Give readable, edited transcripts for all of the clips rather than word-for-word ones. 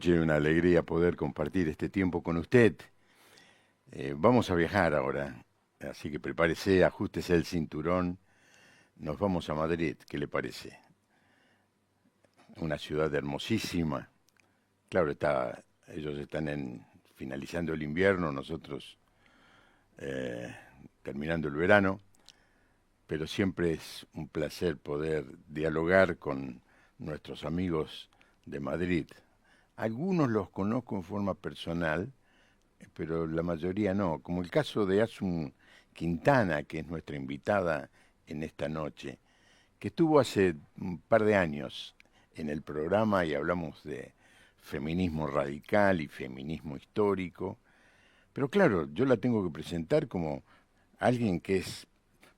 noche, una alegría poder compartir este tiempo con usted. Vamos a viajar ahora, así que prepárese, ajustese el cinturón, nos vamos a Madrid, ¿qué le parece? Una ciudad hermosísima. Claro, ellos están finalizando el invierno, nosotros eh, terminando el verano, pero siempre es un placer poder dialogar con nuestros amigos de Madrid. Algunos los conozco en forma personal, pero la mayoría no, como el caso de Asun Quintana, que es nuestra invitada en esta noche, que estuvo hace un par de años en el programa y hablamos de feminismo radical y feminismo histórico, pero claro, yo la tengo que presentar como alguien que es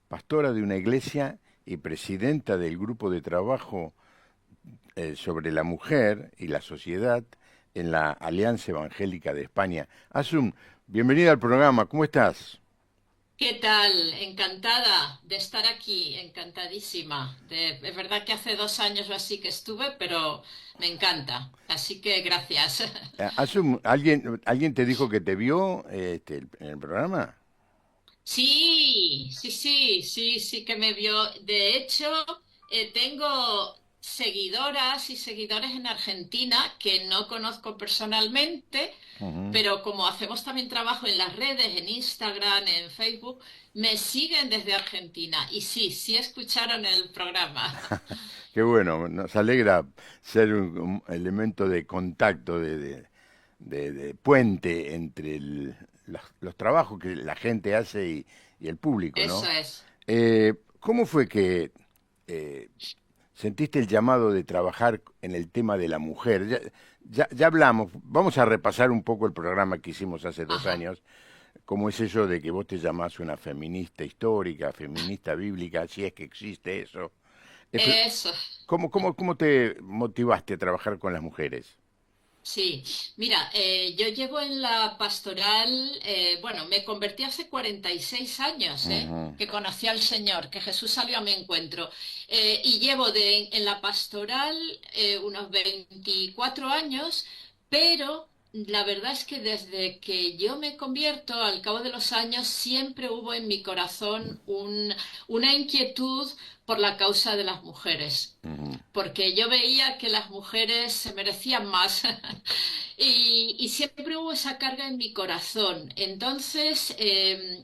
pastora de una iglesia y presidenta del grupo de trabajo sobre la mujer y la sociedad en la Alianza Evangélica de España. Asun, bienvenida al programa, ¿cómo estás? ¿Qué tal? Encantada de estar aquí, encantadísima. Es verdad que hace 2 años o así que estuve, pero me encanta. Así que gracias. Asun, ¿alguien te dijo que te vio en el programa? Sí, sí, sí, sí, sí que me vio. De hecho, tengo seguidoras y seguidores en Argentina que no conozco personalmente, Ujú. pero como hacemos también trabajo en las redes, en Instagram, en Facebook, me siguen desde Argentina. Y sí, sí escucharon el programa. Qué bueno, nos alegra ser un elemento de contacto, de puente entre los trabajos que la gente hace y el público, Eso ¿no? es. ¿Cómo fue que eh, sentiste el llamado de trabajar en el tema de la mujer? Ya hablamos, vamos a repasar un poco el programa que hicimos hace dos Ajá. años. ¿Cómo es eso de que vos te llamás una feminista histórica, feminista bíblica, si es que existe eso? Pero, Eso. ¿cómo te motivaste a trabajar con las mujeres? Sí, mira, yo llevo en la pastoral, bueno, me convertí hace 46 años, Ujú. que conocí al Señor, que Jesús salió a mi encuentro. Y llevo en la pastoral unos 24 años, pero la verdad es que desde que yo me convierto, al cabo de los años, siempre hubo en mi corazón una inquietud por la causa de las mujeres, Ujú. porque yo veía que las mujeres se merecían más. Y siempre hubo esa carga en mi corazón. Entonces,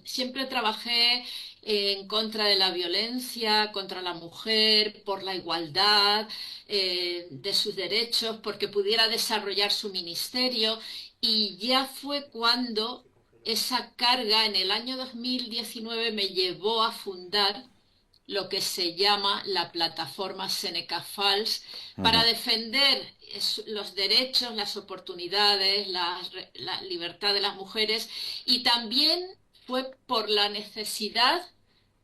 siempre trabajé en contra de la violencia, contra la mujer, por la igualdad de sus derechos, porque pudiera desarrollar su ministerio. Y ya fue cuando esa carga en el año 2019 me llevó a fundar lo que se llama la plataforma Seneca Falls para Ujú. defender los derechos, las oportunidades, la libertad de las mujeres, y también fue por la necesidad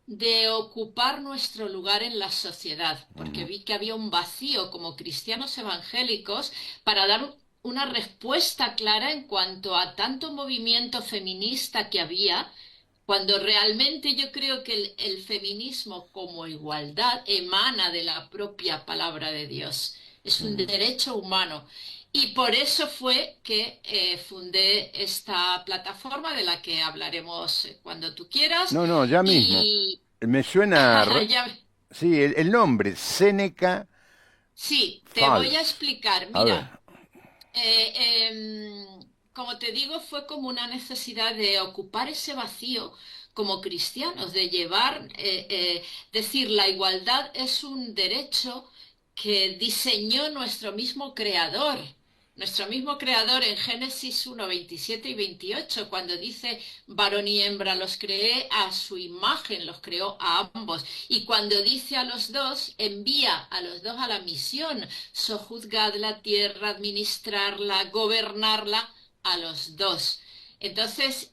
de ocupar nuestro lugar en la sociedad, porque Ujú. vi que había un vacío como cristianos evangélicos para dar una respuesta clara en cuanto a tanto movimiento feminista que había, cuando realmente yo creo que el feminismo como igualdad emana de la propia palabra de Dios. Es un Ujú. derecho humano. Y por eso fue que fundé esta plataforma de la que hablaremos cuando tú quieras. No, no, ya mismo. Y Me suena, ya, sí, el nombre, Seneca sí, te voy a Falls. explicar. A ver. Mira, como te digo, fue como una necesidad de ocupar ese vacío como cristianos, de llevar, decir, la igualdad es un derecho que diseñó nuestro mismo creador. Nuestro mismo creador en Génesis 1, 27 y 28, cuando dice, varón y hembra los creé, a su imagen los creó a ambos. Y cuando dice a los dos, envía a los dos a la misión, sojuzgad la tierra, administrarla, gobernarla, a los dos. Entonces,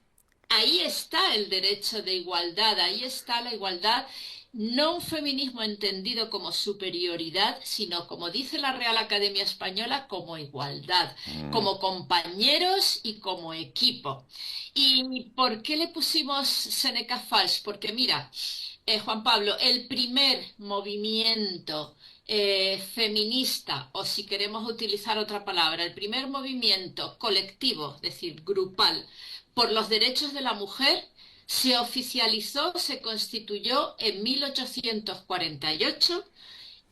ahí está el derecho de igualdad, ahí está la igualdad, no un feminismo entendido como superioridad, sino, como dice la Real Academia Española, como igualdad, Mm. como compañeros y como equipo. ¿Y por qué le pusimos Seneca Falls? Porque mira, Juan Pablo, el primer movimiento feminista, o si queremos utilizar otra palabra, el primer movimiento colectivo, es decir, grupal, por los derechos de la mujer, se oficializó, se constituyó en 1848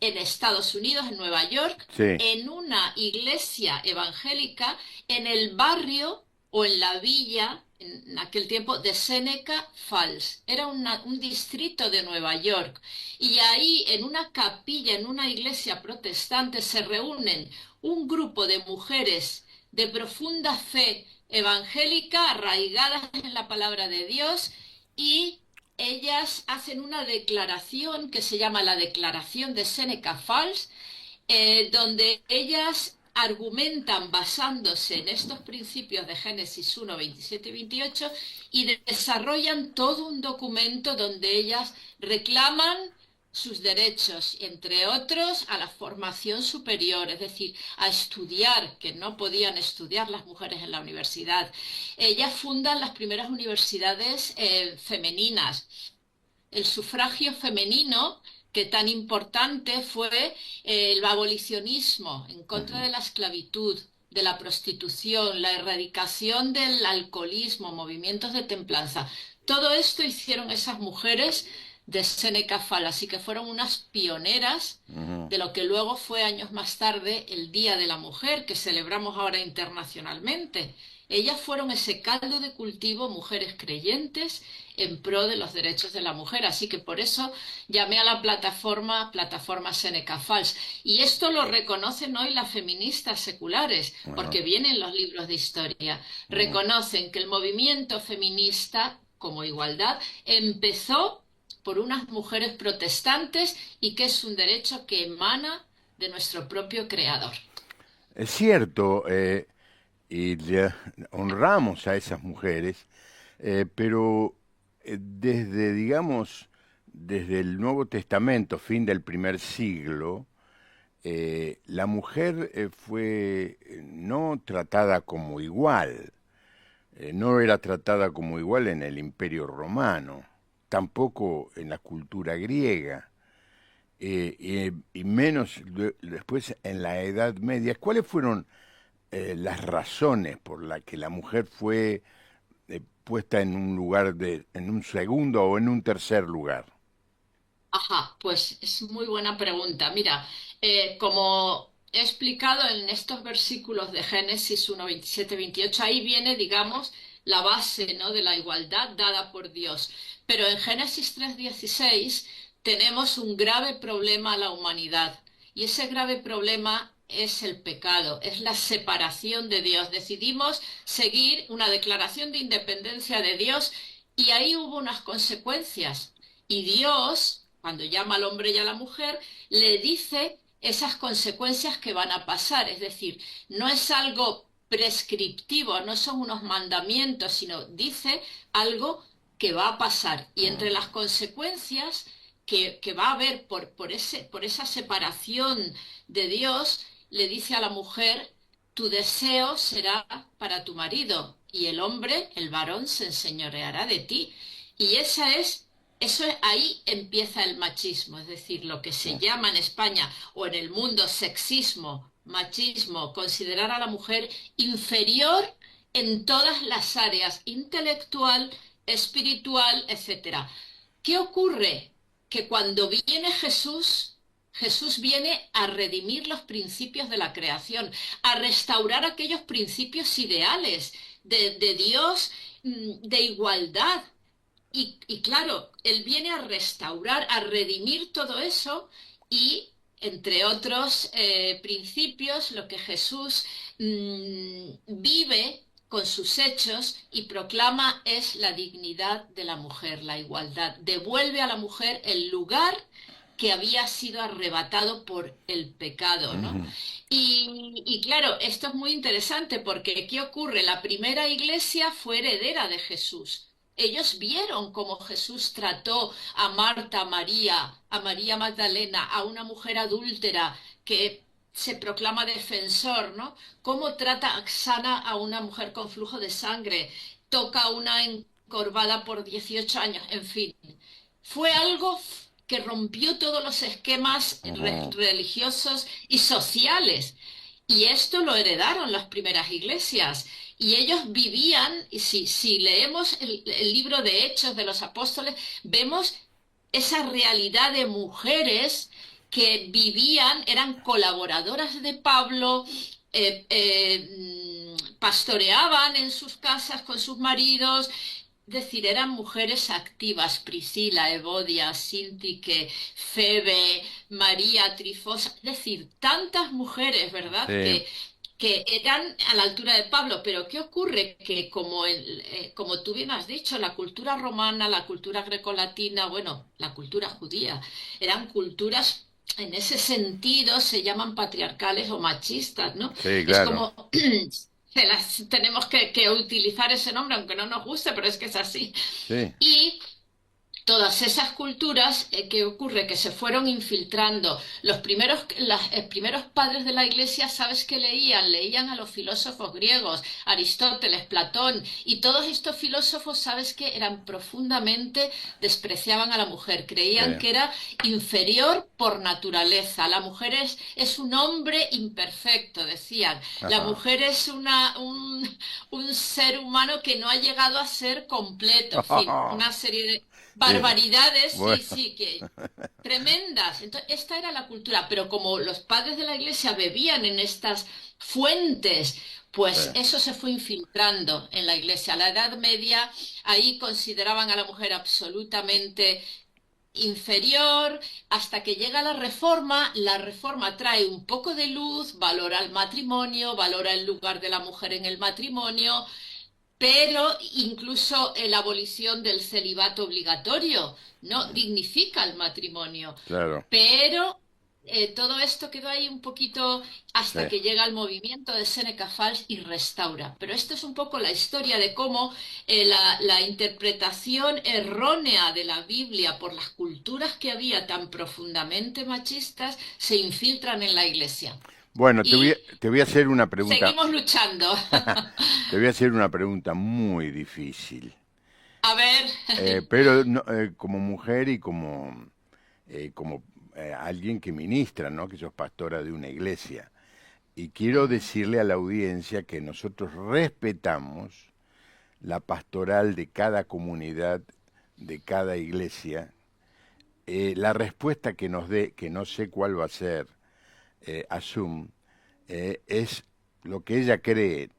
en Estados Unidos, en Nueva York, Sí. en una iglesia evangélica en el barrio o en la villa, en aquel tiempo, de Seneca Falls. Era un distrito de Nueva York. Y ahí, en una capilla, en una iglesia protestante, se reúnen un grupo de mujeres de profunda fe evangélica, arraigadas en la palabra de Dios, y ellas hacen una declaración que se llama la Declaración de Seneca Falls, donde ellas argumentan basándose en estos principios de Génesis 1, 27 y 28 y desarrollan todo un documento donde ellas reclaman sus derechos, entre otros a la formación superior, es decir, a estudiar, que no podían estudiar las mujeres en la universidad. Ellas fundan las primeras universidades femeninas, el sufragio femenino, que tan importante fue el abolicionismo en contra Ujú. de la esclavitud, de la prostitución, la erradicación del alcoholismo, movimientos de templanza. Todo esto hicieron esas mujeres de Seneca Falls, así que fueron unas pioneras Ujú. de lo que luego fue años más tarde el Día de la Mujer, que celebramos ahora internacionalmente. Ellas fueron ese caldo de cultivo, mujeres creyentes, en pro de los derechos de la mujer. Así que por eso llamé a la plataforma Seneca Falls. Y esto lo reconocen hoy las feministas seculares, Ajá. porque vienen los libros de historia. Ujú. Reconocen que el movimiento feminista, como igualdad, empezó por unas mujeres protestantes y que es un derecho que emana de nuestro propio creador. Es cierto, y le honramos a esas mujeres, pero desde, digamos, desde el Nuevo Testamento, fin del primer siglo, la mujer fue no tratada como igual, no era tratada como igual en el Imperio Romano, tampoco en la cultura griega, y menos después en la Edad Media. ¿Cuáles fueron las razones por las que la mujer fue puesta en un lugar en un segundo o en un tercer lugar? Ajá, pues es muy buena pregunta. Mira, como he explicado en estos versículos de Génesis 1, 27, 28, ahí viene, digamos, la base, ¿no?, de la igualdad dada por Dios. Pero en Génesis 3, 16 tenemos un grave problema a la humanidad. Y ese grave problema es el pecado, es la separación de Dios. Decidimos seguir una declaración de independencia de Dios y ahí hubo unas consecuencias. Y Dios, cuando llama al hombre y a la mujer, le dice esas consecuencias que van a pasar. Es decir, no es algo prescriptivo, no son unos mandamientos, sino dice algo que va a pasar. Y entre las consecuencias que va a haber por esa separación de Dios, le dice a la mujer, tu deseo será para tu marido y el hombre, el varón, se enseñoreará de ti. Y ahí empieza el machismo, es decir, lo que se llama en España o en el mundo sexismo, machismo, considerar a la mujer inferior en todas las áreas, intelectual, espiritual, etcétera. ¿Qué ocurre? Que cuando viene Jesús, Jesús viene a redimir los principios de la creación, a restaurar aquellos principios ideales de Dios, de igualdad. Y claro, Él viene a restaurar, a redimir todo eso y, entre otros principios, lo que Jesús vive con sus hechos y proclama es la dignidad de la mujer, la igualdad. Devuelve a la mujer el lugar que había sido arrebatado por el pecado, ¿no? Ujú. Y claro, esto es muy interesante porque ¿qué ocurre? La primera iglesia fue heredera de Jesús. Ellos vieron cómo Jesús trató a Marta, a María Magdalena, a una mujer adúltera que se proclama defensor, ¿no? Cómo trata, sana a una mujer con flujo de sangre, toca a una encorvada por 18 años, en fin. Fue algo que rompió todos los esquemas Ujú. religiosos y sociales. Y esto lo heredaron las primeras iglesias. Y ellos vivían, y si leemos el libro de Hechos de los Apóstoles, vemos esa realidad de mujeres que vivían, eran colaboradoras de Pablo, pastoreaban en sus casas con sus maridos, es decir, eran mujeres activas: Priscila, Evodia, Síntique, Febe, María, Trifosa, es decir, tantas mujeres, ¿verdad? Sí, Que eran a la altura de Pablo. Pero ¿qué ocurre? Que como tú bien has dicho, la cultura romana, la cultura grecolatina, bueno, la cultura judía, eran culturas, en ese sentido, se llaman patriarcales o machistas, ¿no? sí, Es claro. como... tenemos que utilizar ese nombre, aunque no nos guste, pero es que es así. Sí. Y todas esas culturas, ¿qué ocurre? Que se fueron infiltrando. Primeros padres de la Iglesia, ¿sabes qué leían? Leían a los filósofos griegos, Aristóteles, Platón, y todos estos filósofos, ¿sabes qué? Eran profundamente, despreciaban a la mujer, Sí. creían que era inferior por naturaleza. La mujer es un hombre imperfecto, decían. La Ajá. mujer es un ser humano que no ha llegado a ser completo, en fin, una serie de Eh, barbaridades, bueno, sí, sí, que tremendas. Entonces, esta era la cultura, pero como los padres de la iglesia bebían en estas fuentes, sí. pues eso se fue infiltrando en la iglesia. A la Edad Media, ahí consideraban a la mujer absolutamente inferior, hasta que llega la reforma trae un poco de luz, valora el matrimonio, valora el lugar de la mujer en el matrimonio, pero incluso la abolición del celibato obligatorio no Mm, dignifica el matrimonio. claro, Pero todo esto quedó ahí un poquito sí. hasta que llega el movimiento de Seneca Falls y restaura. Pero esto es un poco la historia de cómo la interpretación errónea de la Biblia por las culturas que había tan profundamente machistas se infiltran en la iglesia. Bueno, Y te voy a hacer una pregunta. seguimos luchando. Te voy a hacer una pregunta muy difícil. A ver. Pero como mujer y como alguien que ministra, ¿no? Que sos pastora de una iglesia. Y quiero Ujú. decirle a la audiencia que nosotros respetamos la pastoral de cada comunidad, de cada iglesia. La respuesta que nos dé, que no sé cuál va a ser, Asum, es lo que ella cree,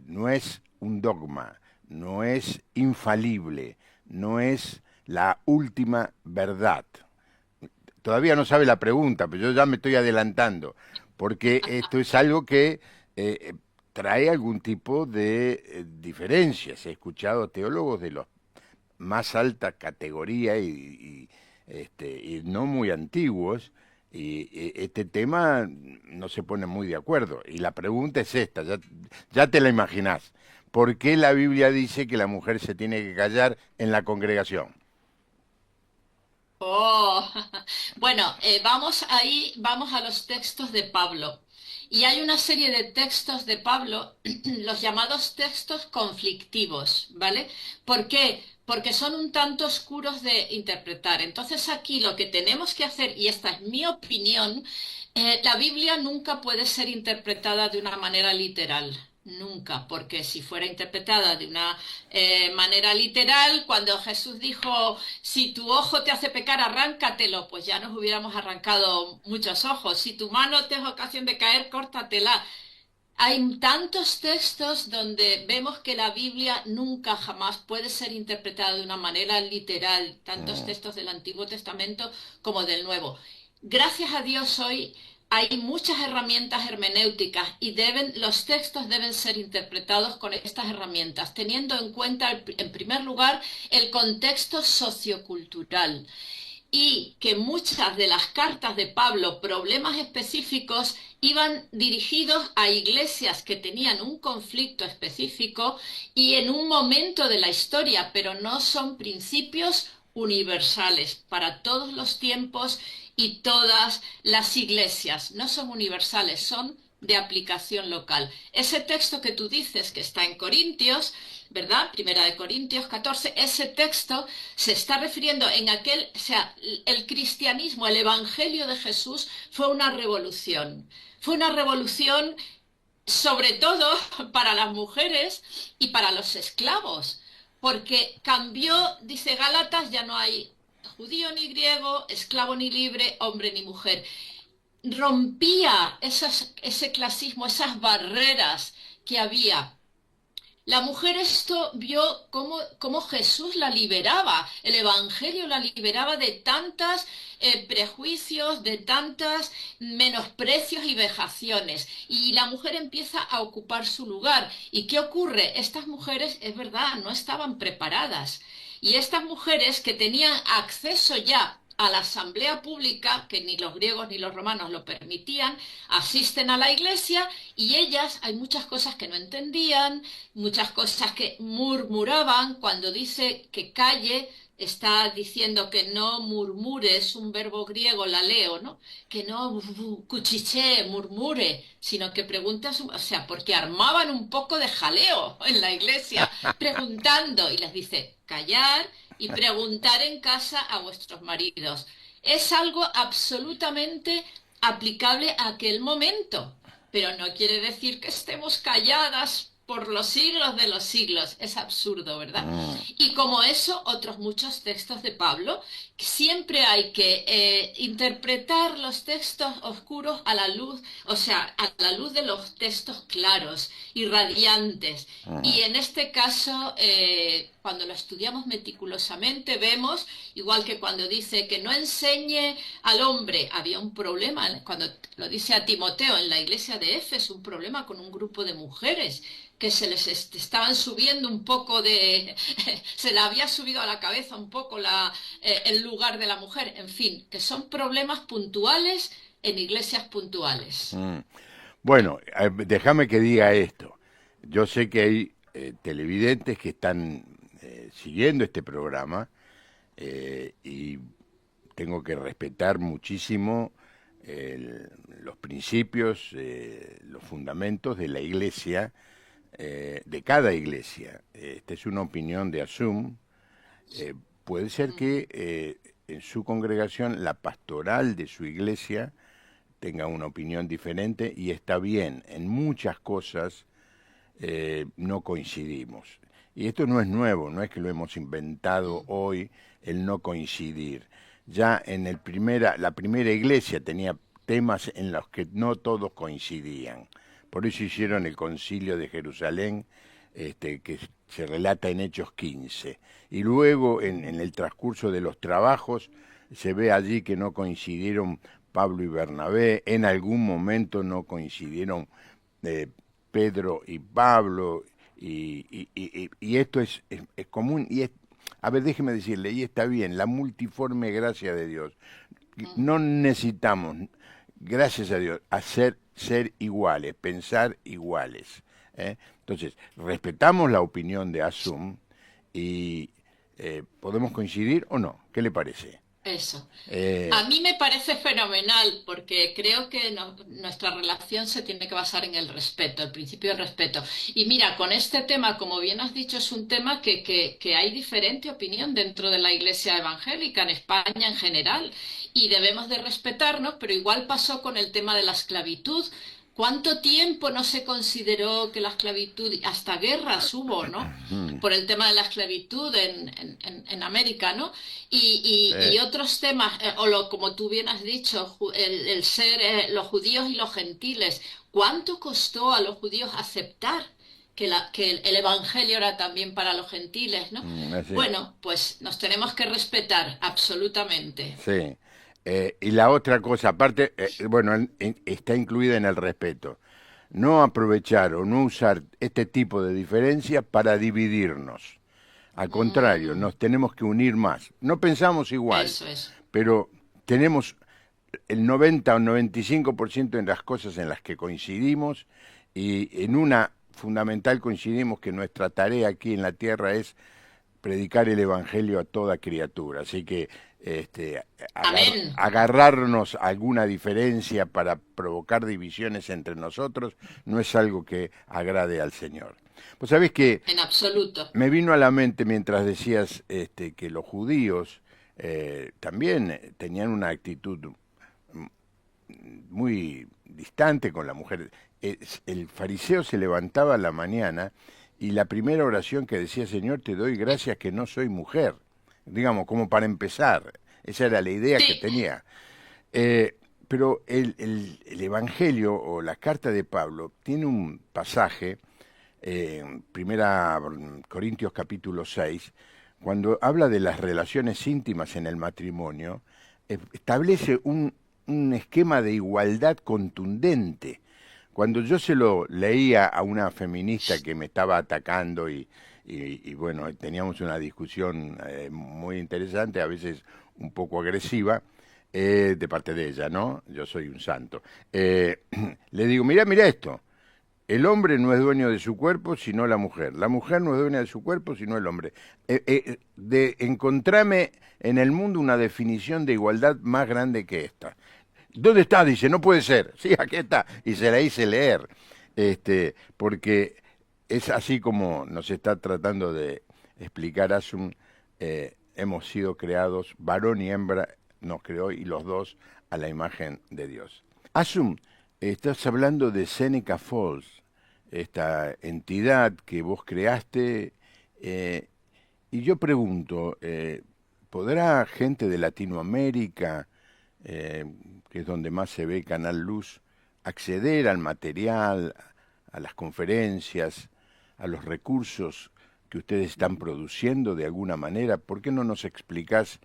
no es un dogma, no es infalible, no es la última verdad. Todavía no sabe la pregunta, pero yo ya me estoy adelantando, porque esto es algo que eh, trae algún tipo de diferencias. He escuchado teólogos de los más alta categoría y no muy antiguos, y este tema no se pone muy de acuerdo. Y la pregunta es esta, ya te la imaginás. ¿Por qué la Biblia dice que la mujer se tiene que callar en la congregación? Oh, bueno, vamos ahí, vamos a los textos de Pablo. Y hay una serie de textos de Pablo, los llamados textos conflictivos, ¿vale? ¿Por qué? Porque son un tanto oscuros de interpretar. Entonces aquí lo que tenemos que hacer, y esta es mi opinión, la Biblia nunca puede ser interpretada de una manera literal. Nunca, porque si fuera interpretada de una manera literal, cuando Jesús dijo, si tu ojo te hace pecar, arráncatelo, pues ya nos hubiéramos arrancado muchos ojos. Si tu mano te es ocasión de caer, córtatela. Hay tantos textos donde vemos que la Biblia nunca jamás puede ser interpretada de una manera literal, tantos Mm, textos del Antiguo Testamento como del Nuevo. Gracias a Dios hoy hay muchas herramientas hermenéuticas y los textos deben ser interpretados con estas herramientas, teniendo en cuenta, en primer lugar, el contexto sociocultural, y que muchas de las cartas de Pablo, problemas específicos, iban dirigidos a iglesias que tenían un conflicto específico y en un momento de la historia, pero no son principios universales para todos los tiempos y todas las iglesias. No son universales, son de aplicación local. Ese texto que tú dices que está en Corintios, ¿verdad? Primera de Corintios 14, ese texto se está refiriendo en aquel, o sea, el cristianismo, el evangelio de Jesús fue una revolución. Fue una revolución sobre todo para las mujeres y para los esclavos, porque cambió, dice Gálatas, ya no hay judío ni griego, esclavo ni libre, hombre ni mujer. Rompía ese clasismo, esas barreras que había. La mujer esto vio cómo Jesús la liberaba, el Evangelio la liberaba de tantos prejuicios, de tantos menosprecios y vejaciones. Y la mujer empieza a ocupar su lugar. ¿Y qué ocurre? Estas mujeres, es verdad, no estaban preparadas. Y estas mujeres que tenían acceso ya a la asamblea pública, que ni los griegos ni los romanos lo permitían, asisten a la iglesia y ellas hay muchas cosas que no entendían, muchas cosas que murmuraban. Cuando dice que calle, está diciendo que no murmure, es un verbo griego, la leo, ¿no? Que no cuchichee, murmure, sino que pregunte o sea, porque armaban un poco de jaleo en la iglesia, preguntando, y les dice, callar y preguntar en casa a vuestros maridos. Es algo absolutamente aplicable a aquel momento, pero no quiere decir que estemos calladas por los siglos de los siglos. Es absurdo, ¿verdad? Mm. Y como eso, otros muchos textos de Pablo. Siempre hay que interpretar los textos oscuros a la luz, o sea, a la luz de los textos claros y radiantes. Y en este caso, cuando lo estudiamos meticulosamente, vemos, igual que cuando dice que no enseñe al hombre, había un problema, cuando lo dice a Timoteo en la iglesia de Éfeso, un problema con un grupo de mujeres que se les estaban subiendo un poco de... se le había subido a la cabeza un poco el lugar de la mujer, en fin, que son problemas puntuales en iglesias puntuales. Bueno, déjame que diga esto. Yo sé que hay televidentes que están siguiendo este programa y tengo que respetar muchísimo los principios, los fundamentos de la iglesia, de cada iglesia. Esta es una opinión de Asum. Puede ser que en su congregación la pastoral de su iglesia tenga una opinión diferente y está bien. En muchas cosas no coincidimos. Y esto no es nuevo, no es que lo hemos inventado hoy, el no coincidir. Ya en la primera iglesia tenía temas en los que no todos coincidían. Por eso hicieron el concilio de Jerusalén, que se relata en Hechos 15. Y luego, en el transcurso de los trabajos, se ve allí que no coincidieron Pablo y Bernabé, en algún momento no coincidieron Pedro y Pablo, y esto es común, a ver, déjeme decirle, y está bien, la multiforme gracia de Dios. No necesitamos, gracias a Dios, ser iguales, pensar iguales. Entonces, respetamos la opinión de Asum y podemos coincidir o no. ¿Qué le parece? Eso. A mí me parece fenomenal porque creo que nuestra relación se tiene que basar en el respeto, el principio del respeto. Y mira, con este tema, como bien has dicho, es un tema que hay diferente opinión dentro de la Iglesia evangélica, en España en general, y debemos de respetarnos, pero igual pasó con el tema de la esclavitud. ¿Cuánto tiempo no se consideró que la esclavitud, hasta guerras hubo, ¿no? Por el tema de la esclavitud en América, ¿no? Y otros temas, como tú bien has dicho, el ser los judíos y los gentiles. ¿Cuánto costó a los judíos aceptar que el evangelio era también para los gentiles, ¿no? Bueno, pues nos tenemos que respetar absolutamente. Sí. Y la otra cosa, aparte, bueno, está incluida en el respeto. No aprovechar o no usar este tipo de diferencias para dividirnos. Al contrario, nos tenemos que unir más. No pensamos igual, Eso es. pero tenemos el 90 o 95% en las cosas en las que coincidimos y en una fundamental coincidimos que nuestra tarea aquí en la Tierra es predicar el Evangelio a toda criatura. Así que Amén. agarrarnos a alguna diferencia para provocar divisiones entre nosotros no es algo que agrade al Señor. Pues sabés que En absoluto. me vino a la mente mientras decías que los judíos también tenían una actitud muy distante con la mujer. El fariseo se levantaba a la mañana y la primera oración que decía: Señor, te doy gracias que no soy mujer. Digamos, como para empezar. Esa era la idea que Sí, tenía. Pero el Evangelio o la carta de Pablo tiene un pasaje, primera Corintios capítulo 6, cuando habla de las relaciones íntimas en el matrimonio, establece un esquema de igualdad contundente. Cuando yo se lo leía a una feminista que me estaba atacando y bueno, teníamos una discusión muy interesante, a veces un poco agresiva, de parte de ella, ¿no? Yo soy un santo. Le digo, mira esto. El hombre no es dueño de su cuerpo, sino la mujer. La mujer no es dueña de su cuerpo, sino el hombre. Encontrame en el mundo una definición de igualdad más grande que esta. ¿Dónde está? Dice, no puede ser. Sí, aquí está. Y se la hice leer. Porque es así como nos está tratando de explicar Asun. Hemos sido creados, varón y hembra nos creó, y los dos a la imagen de Dios. Asun, estás hablando de Seneca Falls, esta entidad que vos creaste, y yo pregunto, ¿podrá gente de Latinoamérica, eh, que es donde más se ve Canal Luz, acceder al material, a las conferencias, a los recursos que ustedes están produciendo de alguna manera? ¿Por qué no nos explicás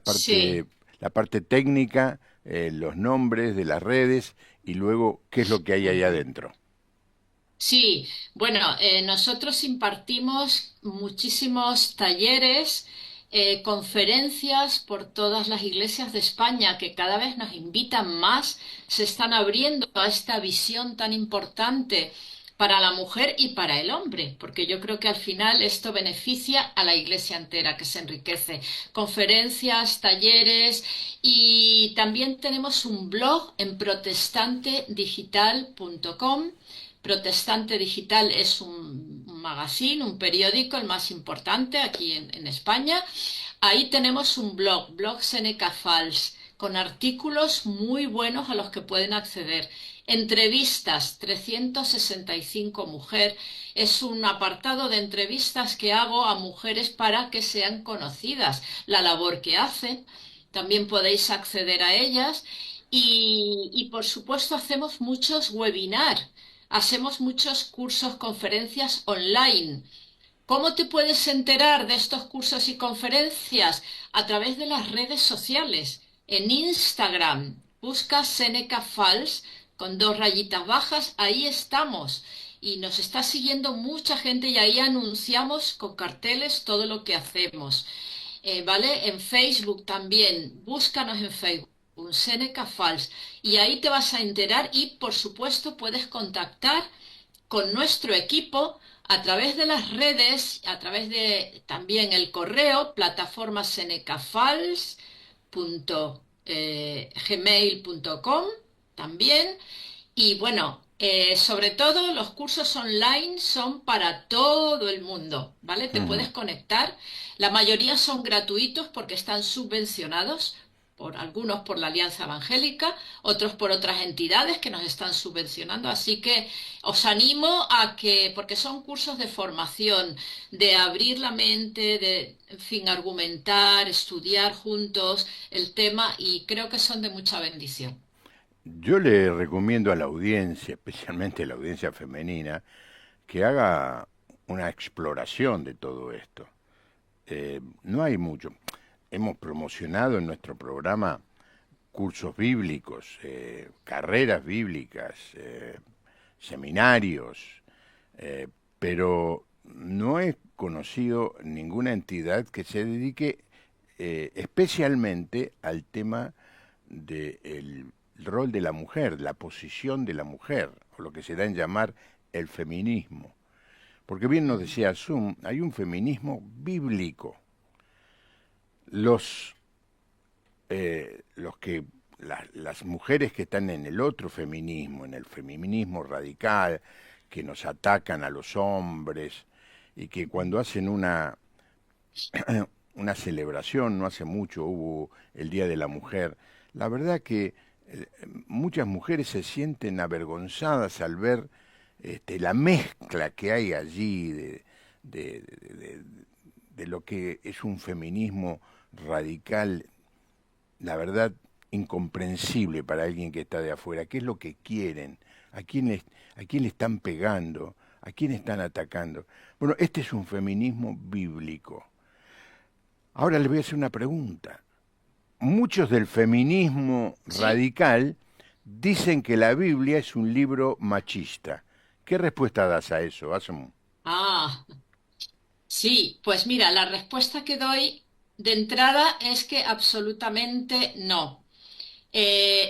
sí. la parte técnica, los nombres de las redes y luego qué es lo que hay ahí adentro? Sí, bueno, nosotros impartimos muchísimos talleres, conferencias por todas las iglesias de España que cada vez nos invitan más, se están abriendo a esta visión tan importante para la mujer y para el hombre, porque yo creo que al final esto beneficia a la iglesia entera, que se enriquece. Conferencias, talleres y también tenemos un blog en protestantedigital.com. Protestante Digital es un magazine, un periódico, el más importante aquí en España. Ahí tenemos un blog, blog Seneca Falls, con artículos muy buenos a los que pueden acceder. Entrevistas 365 Mujer es un apartado de entrevistas que hago a mujeres para que sean conocidas, la labor que hacen. También podéis acceder a ellas y por supuesto hacemos muchos webinars. Hacemos muchos cursos, conferencias online. ¿Cómo te puedes enterar de estos cursos y conferencias? A través de las redes sociales. En Instagram, busca Seneca Falls con dos rayitas bajas, ahí estamos. Y nos está siguiendo mucha gente y ahí anunciamos con carteles todo lo que hacemos. ¿Vale? En Facebook también, búscanos en Facebook, un Seneca Falls, y ahí te vas a enterar y por supuesto puedes contactar con nuestro equipo a través de las redes, a través de también el correo, plataforma senecafalls.gmail.com también. Y bueno, sobre todo los cursos online son para todo el mundo, ¿vale? Te Ujú. puedes conectar. La mayoría son gratuitos porque están subvencionados por algunos por la Alianza Evangélica, otros por otras entidades que nos están subvencionando. Así que os animo a que, porque son cursos de formación, de abrir la mente, de, en fin, argumentar, estudiar juntos el tema y creo que son de mucha bendición. Yo le recomiendo a la audiencia, especialmente la audiencia femenina, que haga una exploración de todo esto. No hay mucho. Hemos promocionado en nuestro programa cursos bíblicos, carreras bíblicas, seminarios, eh, pero no he conocido ninguna entidad que se dedique especialmente al tema del rol de la mujer, la posición de la mujer, o lo que se da en llamar el feminismo. Porque bien nos decía Zoom, hay un feminismo bíblico. Los, los que las mujeres que están en el otro feminismo, en el feminismo radical, que nos atacan a los hombres y que cuando hacen una celebración, no hace mucho hubo el Día de la Mujer, la verdad que muchas mujeres se sienten avergonzadas al ver la mezcla que hay allí de, de- de- de lo que es un feminismo radical, la verdad, incomprensible para alguien que está de afuera. ¿Qué es lo que quieren? ¿A a quién le están pegando? ¿A quién están atacando? Bueno, este es un feminismo bíblico. Ahora les voy a hacer una pregunta. Muchos del feminismo ¿Sí? radical dicen que la Biblia es un libro machista. ¿Qué respuesta das a eso, Asum? Ah, sí, pues mira, la respuesta que doy de entrada es que absolutamente no.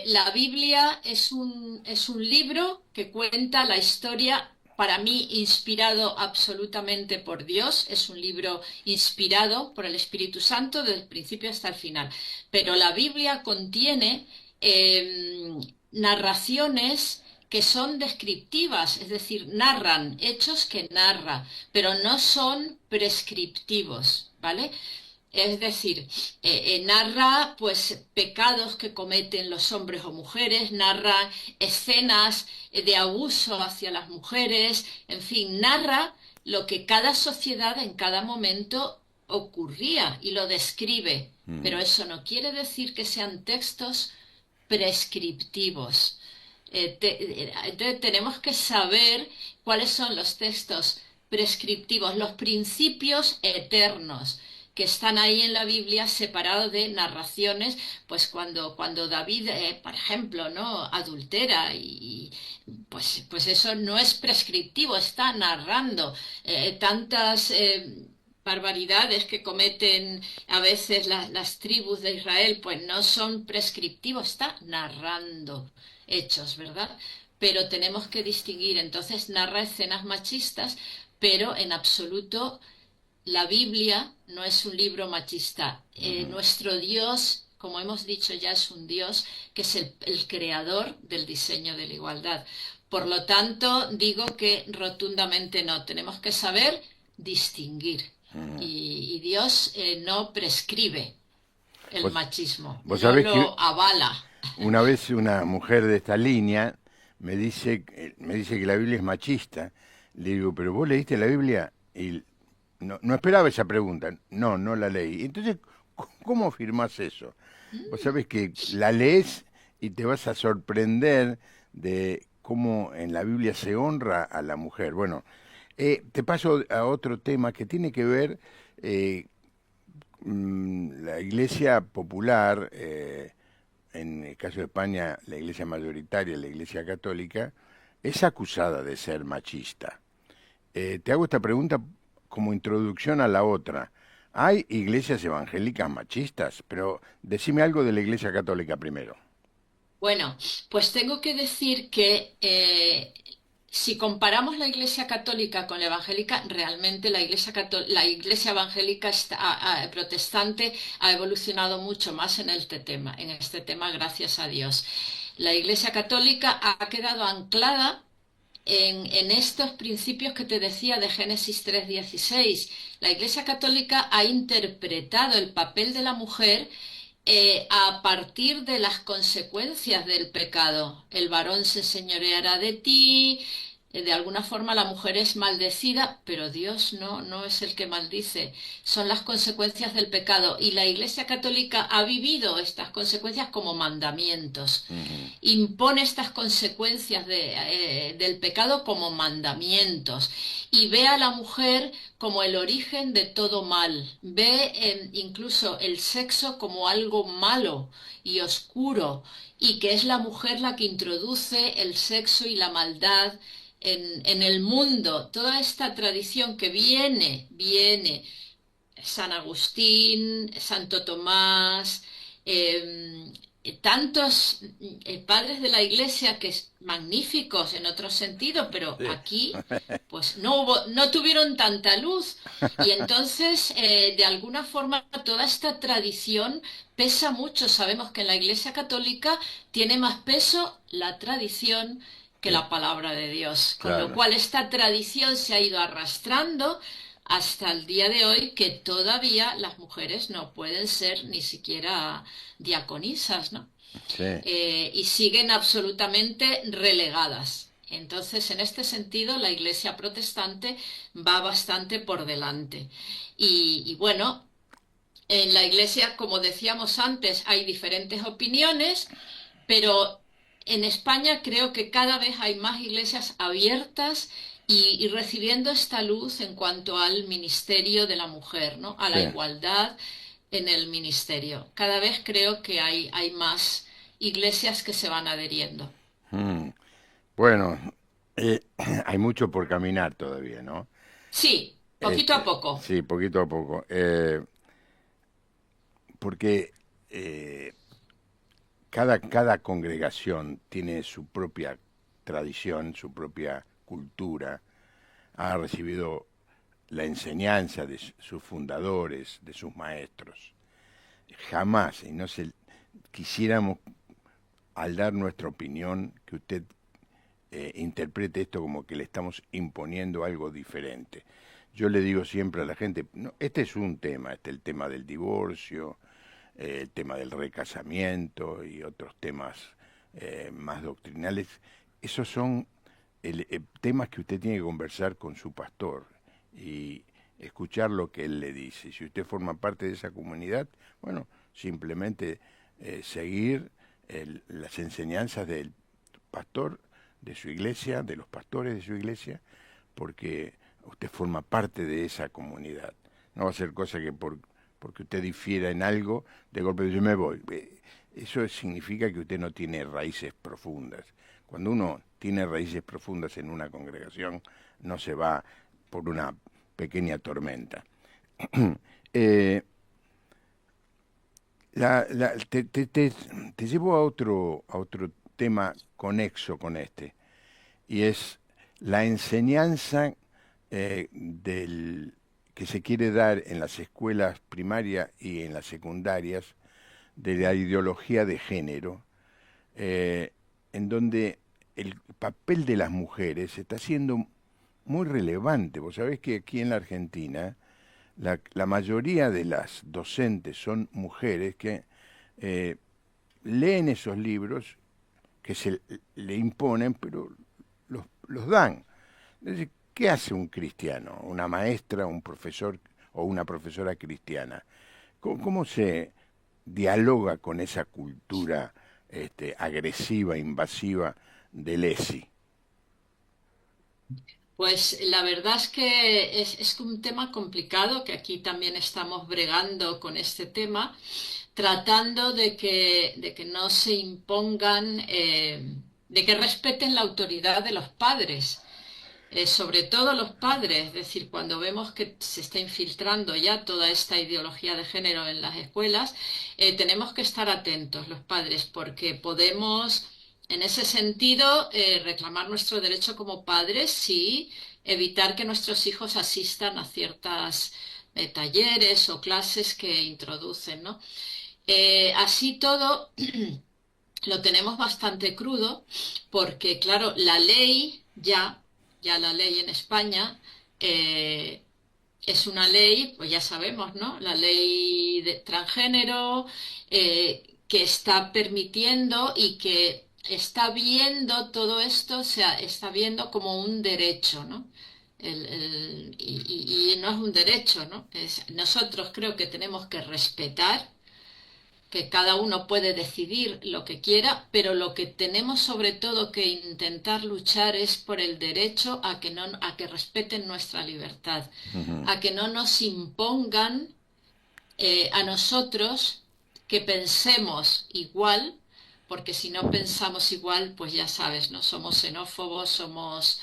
La Biblia es un libro que cuenta la historia, para mí, inspirado absolutamente por Dios. Es un libro inspirado por el Espíritu Santo desde el principio hasta el final. Pero la Biblia contiene narraciones que son descriptivas, es decir, narran hechos que narra, pero no son prescriptivos, ¿vale? Es decir, narra pues pecados que cometen los hombres o mujeres, narra escenas de abuso hacia las mujeres, en fin, narra lo que cada sociedad en cada momento ocurría y lo describe. Pero Mm. eso no quiere decir que sean textos prescriptivos. Entonces tenemos que saber cuáles son los textos prescriptivos, los principios eternos que están ahí en la Biblia separados de narraciones, pues cuando David, por ejemplo, ¿no? Adultera pues eso no es prescriptivo, está narrando tantas barbaridades que cometen a veces las tribus de Israel, pues no son prescriptivos, está narrando hechos, ¿verdad? Pero tenemos que distinguir, entonces narra escenas machistas, pero en absoluto la Biblia no es un libro machista. Ujú. Nuestro Dios, como hemos dicho ya, es un Dios que es el creador del diseño de la igualdad. Por lo tanto, digo que rotundamente no. Tenemos que saber distinguir. Ujú. Y Dios no prescribe el Vos, machismo, vos no sabés que lo avala. una vez una mujer de esta línea me dice que la Biblia es machista. Le digo, pero vos leíste la Biblia y no esperaba esa pregunta. No, no la leí. Entonces, ¿cómo afirmás eso? Vos sabés que la lees y te vas a sorprender de cómo en la Biblia se honra a la mujer. Bueno, te paso a otro tema que tiene que ver eh, la Iglesia popular. En el caso de España, la iglesia mayoritaria, la iglesia católica, es acusada de ser machista. Te hago esta pregunta como introducción a la otra. Hay iglesias evangélicas machistas, pero decime algo de la iglesia católica primero. Bueno, pues tengo que decir que si comparamos la Iglesia Católica con la evangélica, realmente la Iglesia evangélica protestante ha evolucionado mucho más en este tema, gracias a Dios. La Iglesia Católica ha quedado anclada en estos principios que te decía de Génesis 3:16. La Iglesia Católica ha interpretado el papel de la mujer a partir de las consecuencias del pecado. El varón se señoreará de ti, de alguna forma la mujer es maldecida, pero Dios no es el que maldice, son las consecuencias del pecado. Y la Iglesia Católica ha vivido estas consecuencias como mandamientos, Ujú. impone estas consecuencias del pecado como mandamientos y ve a la mujer como el origen de todo mal, ve incluso el sexo como algo malo y oscuro y que es la mujer la que introduce el sexo y la maldad en el mundo. Toda esta tradición que viene San Agustín, Santo Tomás, eh, tantos padres de la Iglesia que es magníficos en otro sentido, pero Sí. aquí pues no tuvieron tanta luz y entonces de alguna forma toda esta tradición pesa mucho. Sabemos que en la Iglesia Católica tiene más peso la tradición que Sí, la palabra de Dios, con lo claro. cual esta tradición se ha ido arrastrando hasta el día de hoy, que todavía las mujeres no pueden ser ni siquiera diaconisas, ¿no? Sí. Y siguen absolutamente relegadas. Entonces, en este sentido, la Iglesia protestante va bastante por delante. Y bueno, en la Iglesia, como decíamos antes, hay diferentes opiniones, pero en España creo que cada vez hay más iglesias abiertas y recibiendo esta luz en cuanto al ministerio de la mujer, ¿no? A la Sí. igualdad en el ministerio. Cada vez creo que hay más iglesias que se van adheriendo. Mm. Bueno, hay mucho por caminar todavía, ¿no? Sí, poquito a Este, poco. sí, poquito a poco. Porque eh, cada congregación tiene su propia tradición, su propia cultura, ha recibido la enseñanza de sus fundadores, de sus maestros. Jamás, y no se quisiéramos al dar nuestra opinión que usted interprete esto como que le estamos imponiendo algo diferente. Yo le digo siempre a la gente, no, este es un tema, este es el tema del divorcio, el tema del recasamiento y otros temas más doctrinales. Esos son temas que usted tiene que conversar con su pastor y escuchar lo que él le dice. Si usted forma parte de esa comunidad, bueno, simplemente seguir las enseñanzas del pastor de su iglesia, de los pastores de su iglesia, porque usted forma parte de esa comunidad. No va a ser cosa que porque usted difiera en algo, de golpe yo me voy. Eso significa que usted no tiene raíces profundas. Cuando uno tiene raíces profundas en una congregación, no se va por una pequeña tormenta. eh, te llevo a otro tema conexo con este, y es la enseñanza que se quiere dar en las escuelas primarias y en las secundarias de la ideología de género, eh, en donde el papel de las mujeres está siendo muy relevante. Vos sabés que aquí en la Argentina la mayoría de las docentes son mujeres que eh, leen esos libros que se le imponen, pero los dan. Entonces, ¿qué hace un cristiano, una maestra, un profesor o una profesora cristiana? ¿Cómo se dialoga con esa cultura agresiva, invasiva del ESI? Pues la verdad es que es un tema complicado, que aquí también estamos bregando con este tema, tratando de que no se impongan, de que respeten la autoridad de los padres, sobre todo los padres, es decir, cuando vemos que se está infiltrando ya toda esta ideología de género en las escuelas, tenemos que estar atentos los padres, porque podemos, en ese sentido, reclamar nuestro derecho como padres y evitar que nuestros hijos asistan a ciertas talleres o clases que introducen, ¿no? Así todo lo tenemos bastante crudo porque, claro, la ley ya la ley en España eh, es una ley, pues ya sabemos, ¿no? La ley de transgénero que está permitiendo y que está viendo todo esto, o sea, está viendo como un derecho, ¿no? Y no es un derecho, ¿no? Nosotros creo que tenemos que respetar que cada uno puede decidir lo que quiera, pero lo que tenemos sobre todo que intentar luchar es por el derecho a que no, a que respeten nuestra libertad, Ujú. a que no nos impongan a nosotros que pensemos igual, porque si no pensamos igual, pues ya sabes, no somos xenófobos, somos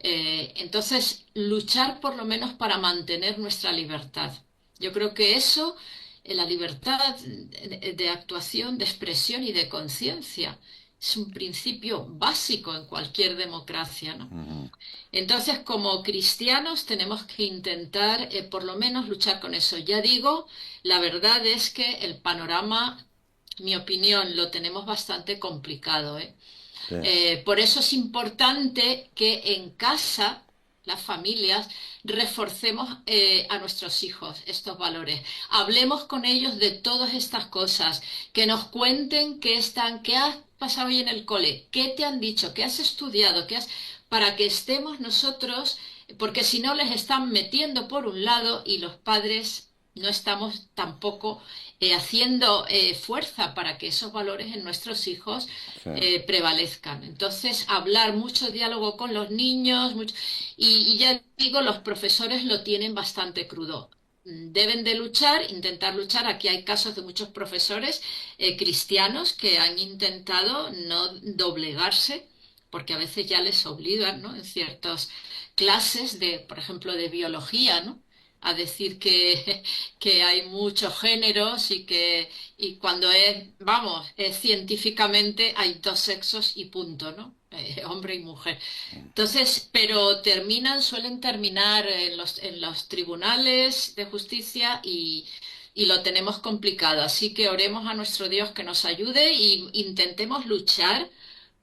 entonces luchar por lo menos para mantener nuestra libertad. Yo creo que eso la libertad de actuación, de expresión y de conciencia. Es un principio básico en cualquier democracia, ¿no? Ujú. Entonces, como cristianos tenemos que intentar por lo menos luchar con eso. Ya digo, la verdad es que el panorama, mi opinión, lo tenemos bastante complicado, ¿eh? Sí, Por eso es importante que en casa las familias reforcemos a nuestros hijos estos valores. Hablemos con ellos de todas estas cosas, que nos cuenten qué has pasado hoy en el cole, qué te han dicho, qué has estudiado, para que estemos nosotros, porque si no les están metiendo por un lado y los padres no estamos tampoco haciendo fuerza para que esos valores en nuestros hijos sí. prevalezcan. Entonces, hablar, mucho diálogo con los niños, y ya digo, los profesores lo tienen bastante crudo. Deben de luchar, intentar luchar. Aquí hay casos de muchos profesores cristianos que han intentado no doblegarse, porque a veces ya les obligan, ¿no? En ciertas clases de, por ejemplo, de biología, ¿no? A decir que hay muchos géneros y cuando vamos, científicamente hay dos sexos y punto, ¿no? Hombre y mujer. Entonces, pero suelen terminar en los tribunales de justicia y lo tenemos complicado. Así que oremos a nuestro Dios que nos ayude e intentemos luchar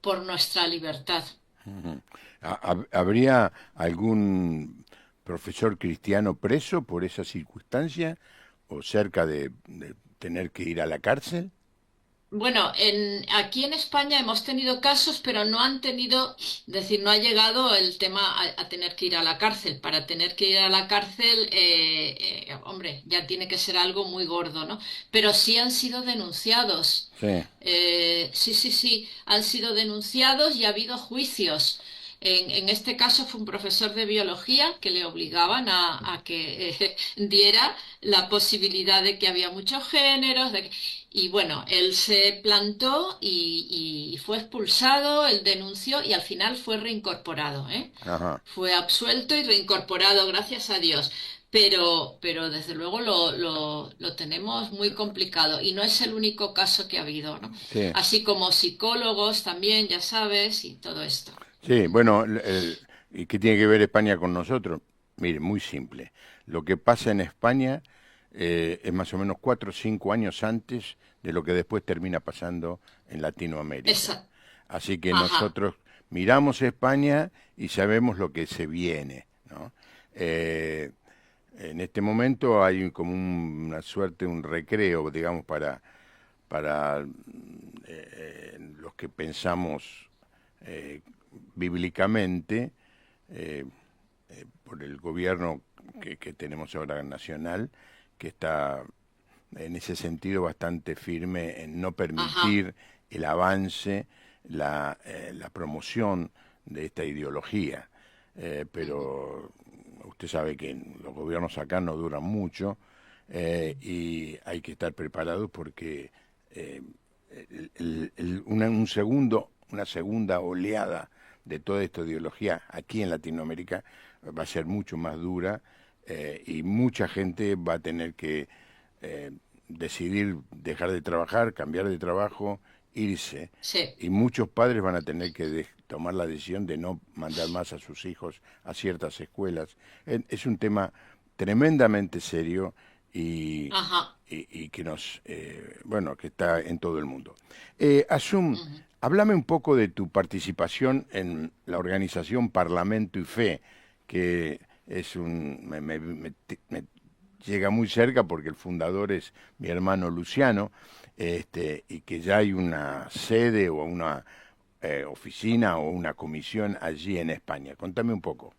por nuestra libertad. Ujú. ¿Habría algún profesor cristiano preso por esa circunstancia o cerca de tener que ir a la cárcel? Bueno, aquí en España hemos tenido casos, pero no han tenido, es decir, no ha llegado el tema a tener que ir a la cárcel. Para tener que ir a la cárcel, hombre, ya tiene que ser algo muy gordo, ¿no? Pero sí han sido denunciados. Sí. Sí, sí, sí, han sido denunciados y ha habido juicios. En este caso fue un profesor de biología que le obligaban a que diera la posibilidad de que había muchos géneros, y bueno, él se plantó y fue expulsado, él denunció y al final fue reincorporado, ¿eh? Ajá. Fue absuelto y reincorporado, gracias a Dios. Pero desde luego lo tenemos muy complicado y no es el único caso que ha habido, ¿no? Sí. Así como psicólogos también, ya sabes, y todo esto. Sí, bueno, ¿y qué tiene que ver España con nosotros? Mire, muy simple. Lo que pasa en España es más o menos 4 o 5 años antes de lo que después termina pasando en Latinoamérica. Esa, Así que ajá, nosotros miramos España y sabemos lo que se viene, ¿no? Eh, en este momento hay como una suerte, un recreo, digamos, para los que pensamos eh, bíblicamente, eh, por el gobierno que tenemos ahora nacional, que está en ese sentido bastante firme en no ajá. permitir el avance, la promoción de esta ideología. Ujú. Pero usted sabe que los gobiernos acá no duran mucho y hay que estar preparados porque eh, una segunda oleada de toda esta ideología aquí en Latinoamérica va a ser mucho más dura y mucha gente va a tener que decidir dejar de trabajar, cambiar de trabajo, irse. Sí, Y muchos padres van a tener que tomar la decisión de no mandar más a sus hijos a ciertas escuelas. Es un tema tremendamente serio y, ajá. y que bueno, que está en todo el mundo. Asum, Ujú. háblame un poco de tu participación en la organización Parlamento y Fe, que es me llega muy cerca porque el fundador es mi hermano Luciano, y que ya hay una sede o una oficina o una comisión allí en España. Contame un poco.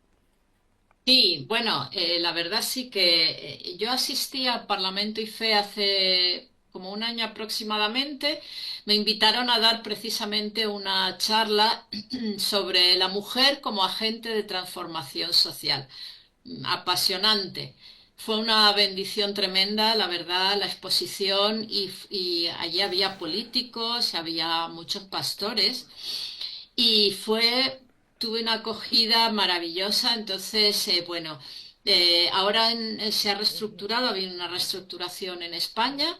Sí, bueno, la verdad sí que yo asistí al Parlamento IFE hace como un año aproximadamente. Me invitaron a dar precisamente una charla sobre la mujer como agente de transformación social. Apasionante. Fue una bendición tremenda, la verdad, la exposición y allí había políticos, había muchos pastores y tuve una acogida maravillosa. Entonces, bueno. Ahora se ha reestructurado, ha habido una reestructuración en España.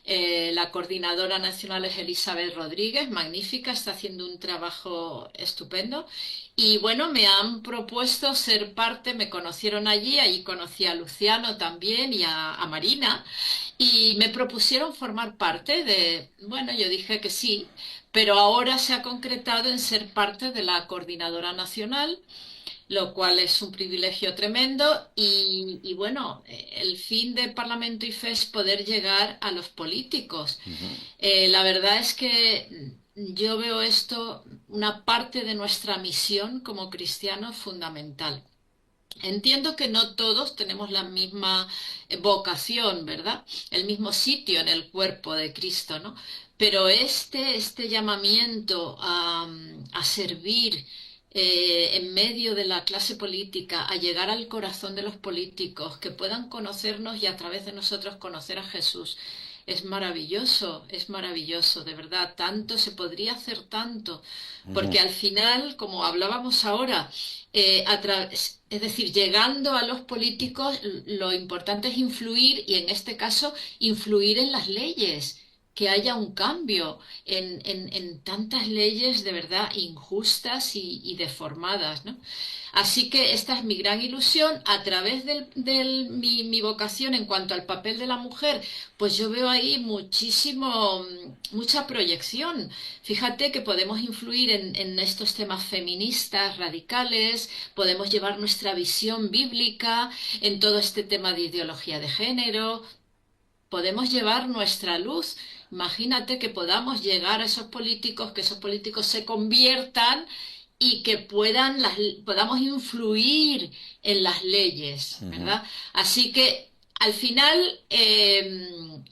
La coordinadora nacional es Elizabeth Rodríguez, magnífica, está haciendo un trabajo estupendo. Y bueno, me han propuesto ser parte, me conocieron allí, allí conocí a Luciano también y a Marina, y me propusieron formar parte bueno, yo dije que sí, pero ahora se ha concretado en ser parte de la coordinadora nacional, lo cual es un privilegio tremendo y bueno, el fin de Parlamento y Fe es poder llegar a los políticos. Ujú, La verdad es que yo veo esto una parte de nuestra misión como cristianos fundamental. Entiendo que no todos tenemos la misma vocación, ¿verdad? El mismo sitio en el cuerpo de Cristo, ¿no? Pero este llamamiento a servir en medio de la clase política, a llegar al corazón de los políticos, que puedan conocernos y a través de nosotros conocer a Jesús, es maravilloso, de verdad. Tanto se podría hacer tanto, ujú. porque al final, como hablábamos ahora, es decir, llegando a los políticos, lo importante es influir y en este caso influir en las leyes, que haya un cambio en tantas leyes de verdad injustas y deformadas, ¿no? Así que esta es mi gran ilusión. A través mi vocación en cuanto al papel de la mujer, pues yo veo ahí mucha proyección. Fíjate que podemos influir en estos temas feministas radicales, podemos llevar nuestra visión bíblica en todo este tema de ideología de género, podemos llevar nuestra luz. Imagínate que podamos llegar a esos políticos, que esos políticos se conviertan y que podamos influir en las leyes, Ujú. ¿verdad? Así que al final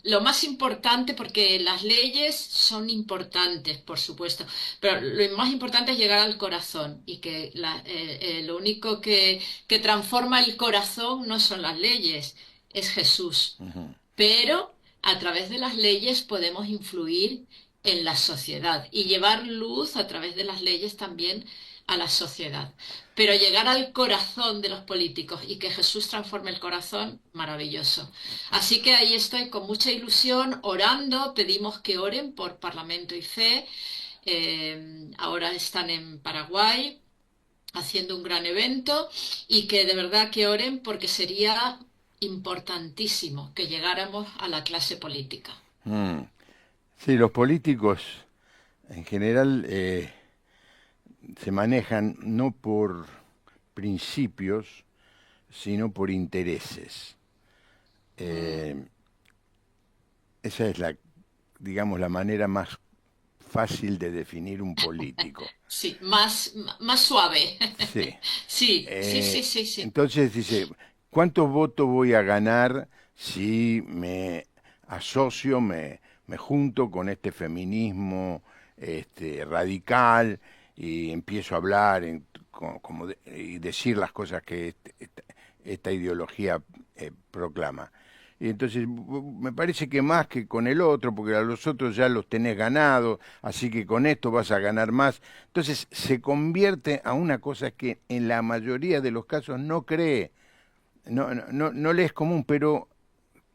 lo más importante, porque las leyes son importantes, por supuesto, pero lo más importante es llegar al corazón y que lo único que transforma el corazón no son las leyes, es Jesús. Ujú. Pero a través de las leyes podemos influir en la sociedad y llevar luz a través de las leyes también a la sociedad. Pero llegar al corazón de los políticos y que Jesús transforme el corazón, maravilloso. Así que ahí estoy con mucha ilusión, orando, pedimos que oren por Parlamento y Fe. Ahora están en Paraguay haciendo un gran evento y que de verdad que oren porque sería importantísimo que llegáramos a la clase política. Mm. Sí, los políticos en general se manejan no por principios, sino por intereses. Mm, Eh, Esa es digamos, la manera más fácil de definir un político. sí, más suave. Sí. Sí, sí, sí, sí, sí. Entonces dice, ¿cuántos votos voy a ganar si me asocio, me junto con este feminismo radical y empiezo a hablar y decir las cosas que esta ideología proclama? Y entonces me parece que más que con el otro, porque a los otros ya los tenés ganados, así que con esto vas a ganar más. Entonces se convierte a una cosa que en la mayoría de los casos no cree, no le es común, pero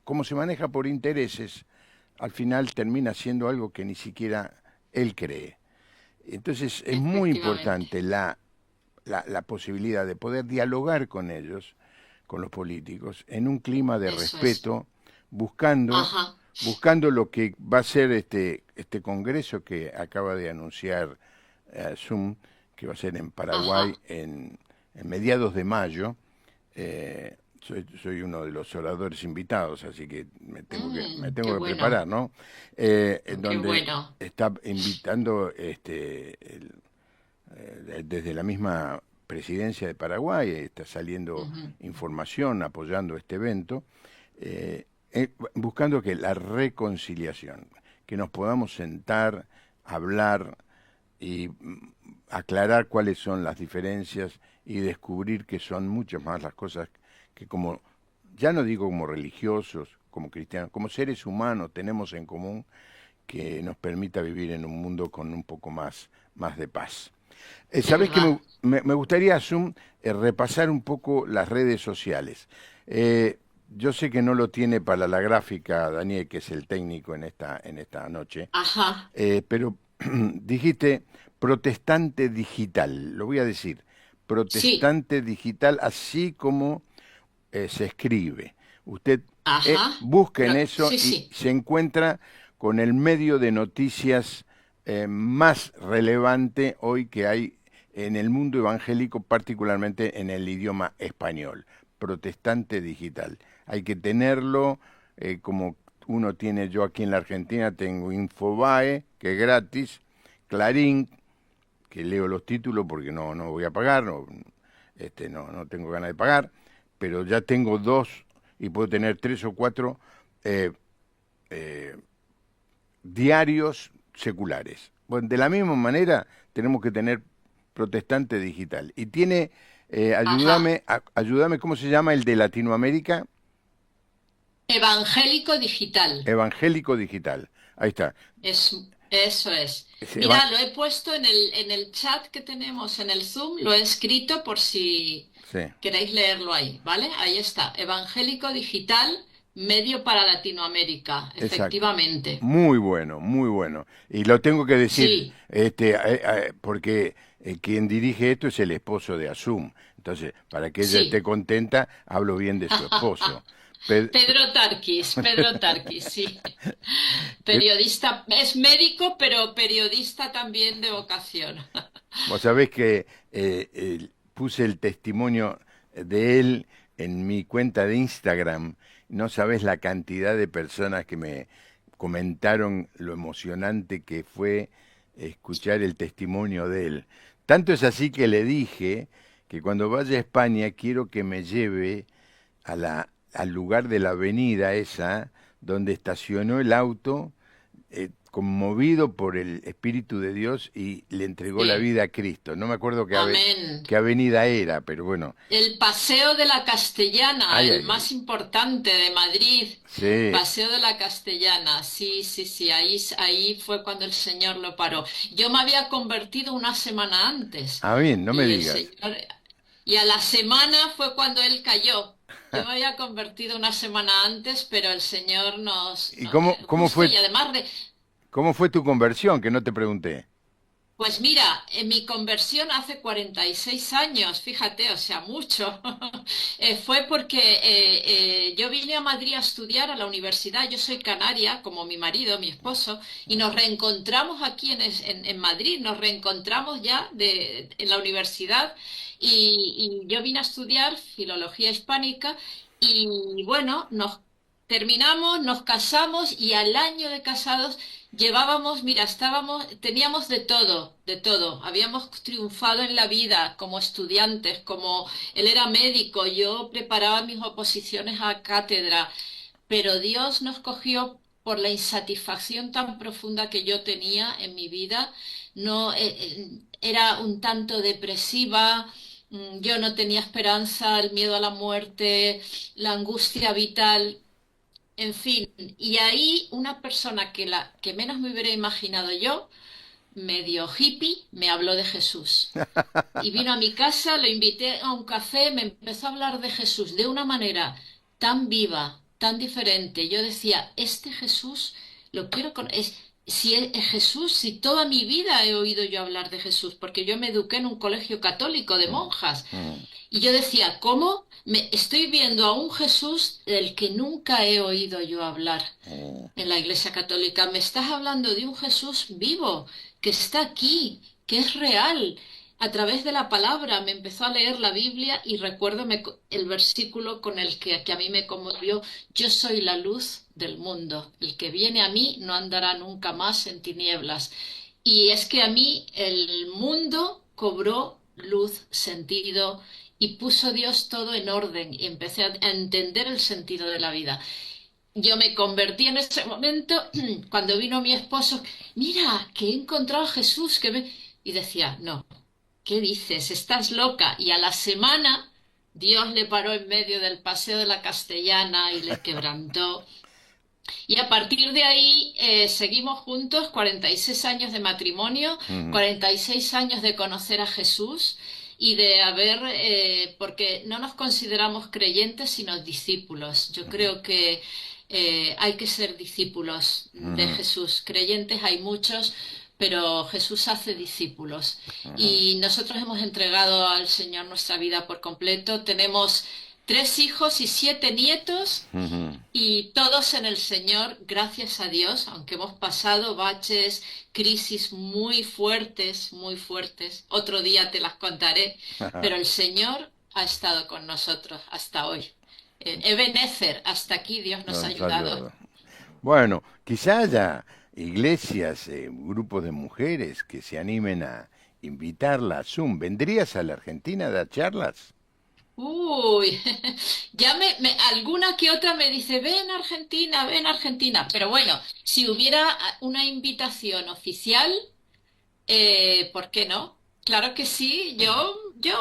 como se maneja por intereses, al final termina siendo algo que ni siquiera él cree. Entonces es muy Efectivamente. importante la posibilidad de poder dialogar con ellos, con los políticos, en un clima de Eso es. respeto, buscando, Ajá. buscando lo que va a ser este congreso que acaba de anunciar Zoom, que va a ser en Paraguay Ajá. en mediados de mayo. Soy uno de los oradores invitados, así que me Qué tengo que bueno. preparar, ¿no? En Qué donde bueno. está invitando desde la misma presidencia de Paraguay, está saliendo Ujú. información apoyando este evento, buscando que la reconciliación, que nos podamos sentar, hablar y aclarar cuáles son las diferencias y descubrir que son muchas más las cosas que como, ya no digo como religiosos, como cristianos, como seres humanos tenemos en común que nos permita vivir en un mundo con un poco más de paz. de ¿Sabés que verdad. me gustaría, Zoom, repasar un poco las redes sociales? Yo sé que no lo tiene para la gráfica, Daniel, que es el técnico en esta noche, Ajá, pero dijiste protestante digital, lo voy a decir, sí, protestante digital, así como se escribe. Usted ajá, busca en pero eso sí, y sí. se encuentra con el medio de noticias más relevante hoy que hay en el mundo evangélico, particularmente en el idioma español, protestante digital. Hay que tenerlo como uno tiene yo aquí en la Argentina, tengo Infobae, que es gratis, Clarín, que leo los títulos porque no voy a pagar, no tengo ganas de pagar, pero ya tengo dos y puedo tener tres o cuatro eh, eh, diarios seculares. Bueno, de la misma manera tenemos que tener protestante digital. Y tiene, Ajá. ayúdame, ¿cómo se llama el de Latinoamérica? Evangélico digital. Evangélico digital. Ahí está. Eso es. Es Mira, lo he puesto en el chat que tenemos en el Zoom, lo he escrito por si sí, queréis leerlo ahí, ¿vale? Ahí está. Evangélico digital, medio para Latinoamérica, exacto. efectivamente. Muy bueno, muy bueno. Y lo tengo que decir, Sí, porque quien dirige esto es el esposo de Asum. Entonces, para que ella esté sí. contenta, hablo bien de su esposo. Pe- Pedro Tarquis, sí. pe- Periodista, es médico, pero periodista también de vocación. Vos sabés que puse el testimonio de él en mi cuenta de Instagram. No sabés la cantidad de personas que me comentaron lo emocionante que fue escuchar el testimonio de él. Tanto es así que le dije que cuando vaya a España quiero que me lleve al lugar de la avenida esa donde estacionó el auto, conmovido por el Espíritu de Dios y le entregó la Sí, vida a Cristo. No me acuerdo amén. qué avenida era, pero bueno. El Paseo de la Castellana, Ay, el ay, ay. más importante de Madrid. Sí. Paseo de la Castellana, sí, sí, sí, ahí fue cuando el Señor lo paró. Yo me había convertido una semana antes Ah, bien, no me y el digas. Señor, y a la semana fue cuando Él cayó. Yo me había convertido una semana antes, pero el Señor ¿Y justo y además cómo fue tu conversión? Que no te pregunté. pues mira, en mi conversión hace 46 años, fíjate, o sea, mucho, fue porque yo vine a Madrid a estudiar a la universidad, yo soy canaria, como mi marido, mi esposo, y nos reencontramos aquí en Madrid, nos reencontramos ya en la universidad y yo vine a estudiar filología hispánica y bueno, nos terminamos, nos casamos y al año de casados llevábamos, mira, teníamos de todo, de todo. Habíamos triunfado en la vida como estudiantes, como él era médico, yo preparaba mis oposiciones a cátedra, pero Dios nos cogió por la insatisfacción tan profunda que yo tenía en mi vida. No, era un tanto depresiva. Yo no tenía esperanza, el miedo a la muerte, la angustia vital. En fin, y ahí una persona que menos me hubiera imaginado yo, medio hippie, me habló de Jesús. Y vino a mi casa, lo invité a un café, me empezó a hablar de Jesús de una manera tan viva, tan diferente. Yo decía, este Jesús lo quiero con si es Jesús, si toda mi vida he oído yo hablar de Jesús, porque yo me eduqué en un colegio católico de Mm, monjas. mm, Y yo decía, ¿cómo me estoy viendo a un Jesús del que nunca he oído yo hablar mm. en la Iglesia Católica? Me estás hablando de un Jesús vivo, que está aquí, que es real. A través de la palabra me empezó a leer la Biblia y recuerdo el versículo con el que a mí me conmovió, yo soy la luz del mundo, el que viene a mí no andará nunca más en tinieblas. Y es que a mí el mundo cobró luz, sentido, y puso Dios todo en orden y empecé a entender el sentido de la vida. Yo me convertí en ese momento cuando vino mi esposo, mira, que he encontrado a Jesús, y decía, no, ¿qué dices? Estás loca. Y a la semana Dios le paró en medio del paseo de la Castellana y le quebrantó. Y a partir de ahí seguimos juntos, 46 años de matrimonio, Ujú, 46 años de conocer a Jesús y de haber, porque no nos consideramos creyentes, sino discípulos. Yo ujú, creo que hay que ser discípulos de ujú, Jesús. Creyentes hay muchos, pero Jesús hace discípulos. ujú, Y nosotros hemos entregado al Señor nuestra vida por completo. Tenemos 3 hijos y 7 nietos. ujú. Y todos en el Señor, gracias a Dios, aunque hemos pasado baches, crisis muy fuertes, muy fuertes. Otro día te las contaré, pero el Señor ha estado con nosotros hasta hoy. Ebenezer, hasta aquí Dios nos ha Nos ha ayudado. ayudado. Bueno, quizá haya iglesias, grupos de mujeres que se animen a invitarla a Zoom. ¿Vendrías a la Argentina a dar charlas? Uy, alguna que otra me dice, ven Argentina, pero bueno, si hubiera una invitación oficial, ¿por qué no? Claro que sí, yo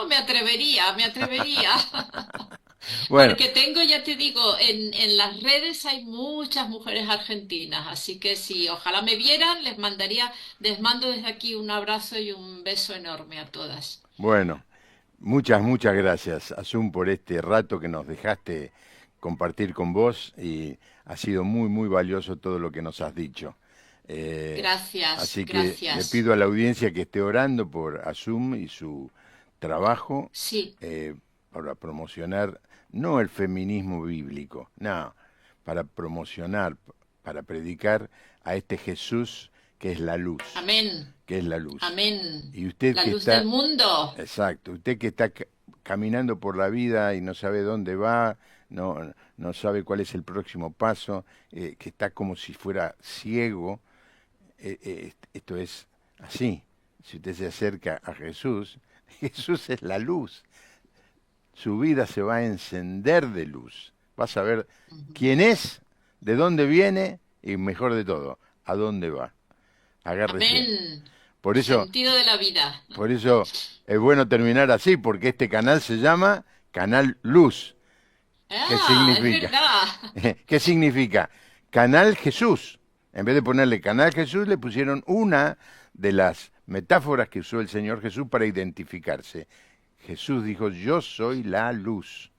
me atrevería, me atrevería. Bueno, Porque tengo, ya te digo, en las redes hay muchas mujeres argentinas, así que si ojalá me vieran, les mando desde aquí un abrazo y un beso enorme a todas. bueno, muchas gracias, Azul, por este rato que nos dejaste compartir con vos y ha sido muy valioso todo lo que nos has dicho. Eh, Gracias, Así que le gracias. pido a la audiencia que esté orando por Azum y su trabajo Sí, eh, para promocionar no el feminismo bíblico, no, para promocionar, para predicar a este Jesús que es la luz, amén, que es la luz. amén. Y usted La que luz del está, mundo. exacto, usted que está caminando por la vida y no sabe dónde va, no sabe cuál es el próximo paso, que está como si fuera ciego, esto es así. Si usted se acerca a Jesús, Jesús es la luz. Su vida se va a encender de luz. Vas a ver Ujú. quién es, de dónde viene y mejor de todo, a dónde va. Agárrese. Amén. Por eso, Sentido de la vida. por eso es bueno terminar así, porque este canal se llama Canal Luz. ¿Qué Ah, es significa? verdad. ¿Qué significa? Canal Jesús. En vez de ponerle Canal Jesús, le pusieron una de las metáforas que usó el Señor Jesús para identificarse. Jesús dijo, yo soy la luz.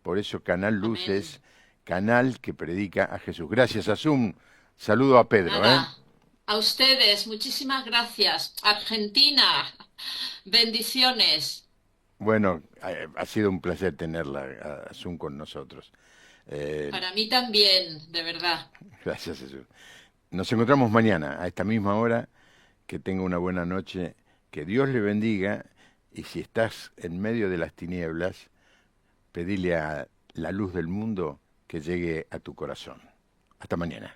Por eso Canal Luz es Amén. canal que predica a Jesús. Gracias, Azum. Saludo a Pedro, ¿eh? Nada. A ustedes, muchísimas gracias. Argentina, bendiciones. Bueno, ha sido un placer tenerla, Azum, con nosotros. Eh, Para mí también, de verdad. Gracias, Jesús. Nos encontramos mañana a esta misma hora. Que tenga una buena noche. Que Dios le bendiga. Y si estás en medio de las tinieblas, pedile a la luz del mundo que llegue a tu corazón. Hasta mañana.